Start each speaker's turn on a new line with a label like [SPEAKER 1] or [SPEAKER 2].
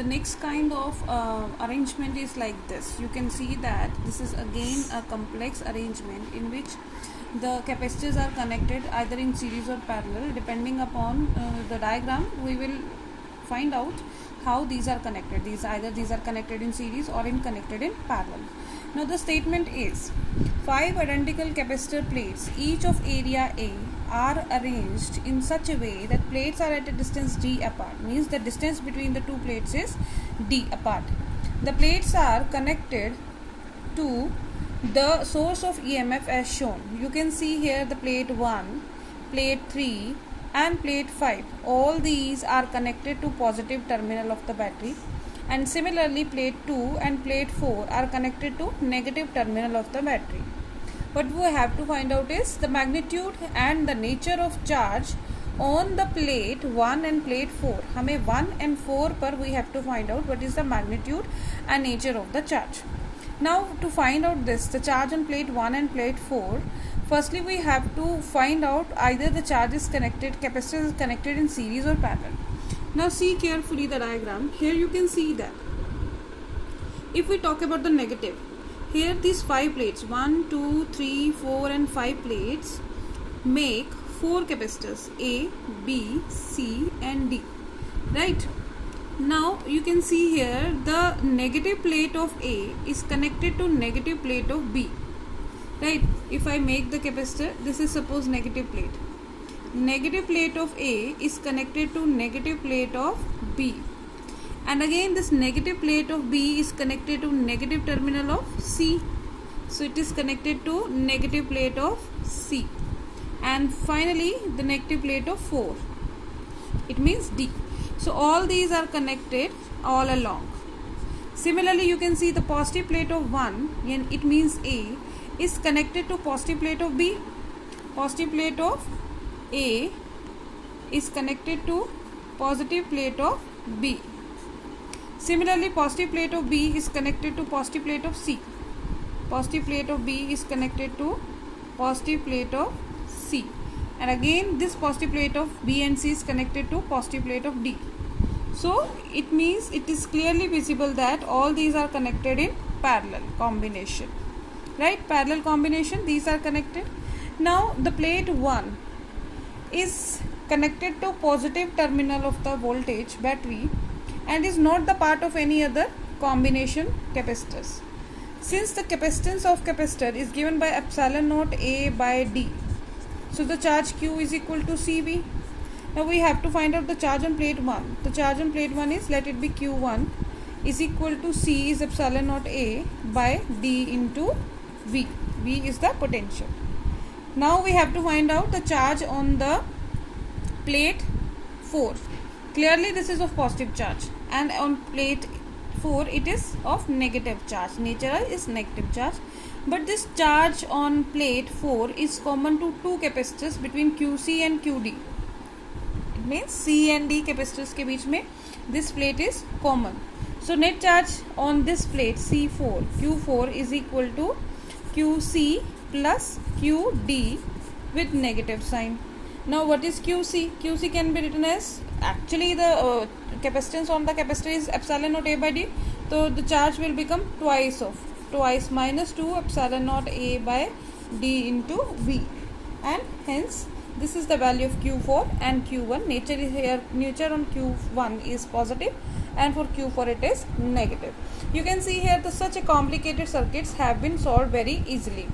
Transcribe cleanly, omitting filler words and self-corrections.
[SPEAKER 1] The next kind of arrangement is like this. You can see that this is again a complex arrangement in which the capacitors are connected either in series or parallel. Depending upon the diagram, we will find out how these are connected. These are connected in series or connected in parallel. Now the statement is 5 identical capacitor plates, each of area A, are arranged in such a way that plates are at a distance d apart. Means the distance between the two plates is d apart. The plates are connected to the source of EMF as shown. You can see here the plate 1, plate 3 and plate 5. All these are connected to positive terminal of the battery, and similarly plate 2 and plate 4 are connected to negative terminal of the battery. What we have to find out is the magnitude and the nature of charge on the plate 1 and plate 4. हमें 1 and 4 पर we have to find out what is the magnitude and nature of the charge. Now to find out this, the charge on plate 1 and plate 4, firstly we have to find out either the charge is connected, capacitor is connected in series or parallel. Now see carefully the diagram. Here you can see that if we talk about the negative, here these 5 plates, 1, 2, 3, 4 and 5 plates make 4 capacitors A, B, C and D, right? Now you can see here the negative plate of A is connected to negative plate of B, right? If I make the capacitor, this is suppose negative plate. Negative plate of A is connected to negative plate of B, and again this negative plate of B is connected to negative terminal of C, so it is connected to negative plate of C, and finally the negative plate of 4, it means D. So all these are connected all along. Similarly you can see the positive plate of 1, and it means A, is connected to positive plate of B. Positive plate of A is connected to positive plate of B. Similarly positive plate of B is connected to positive plate of C. Positive plate of B is connected to positive plate of C, and again this positive plate of B and C is connected to positive plate of D. So it means it is clearly visible that all these are connected in parallel combination, right? Parallel combination, these are connected. Now the plate 1 is connected to positive terminal of the voltage battery and is not the part of any other combination capacitors. Since the capacitance of capacitor is given by epsilon naught A by D, so the charge Q is equal to CV. Now we have to find out the charge on plate 1. The charge on plate 1 is, let it be Q1, is equal to C is epsilon naught A by D into V. V is the potential. Now we have to find out the charge on the plate 4. Clearly this is of positive charge, and on plate 4 it is of negative charge. Nature is negative charge, but this charge on plate 4 is common to two capacitors between QC and QD. It means C and D capacitors के बीच में this plate is common. So net charge on this plate C4 Q4 is equal to QC plus QD with negative sign. Now what is QC? QC can be written as, actually the capacitance on the capacitor is epsilon naught A by D, so the charge will become twice minus 2 epsilon naught A by D into V, and hence this is the value of Q4 and Q1. Nature is here, nature on Q1 is positive and for Q4 it is negative. You can see here that such a complicated circuits have been solved very easily.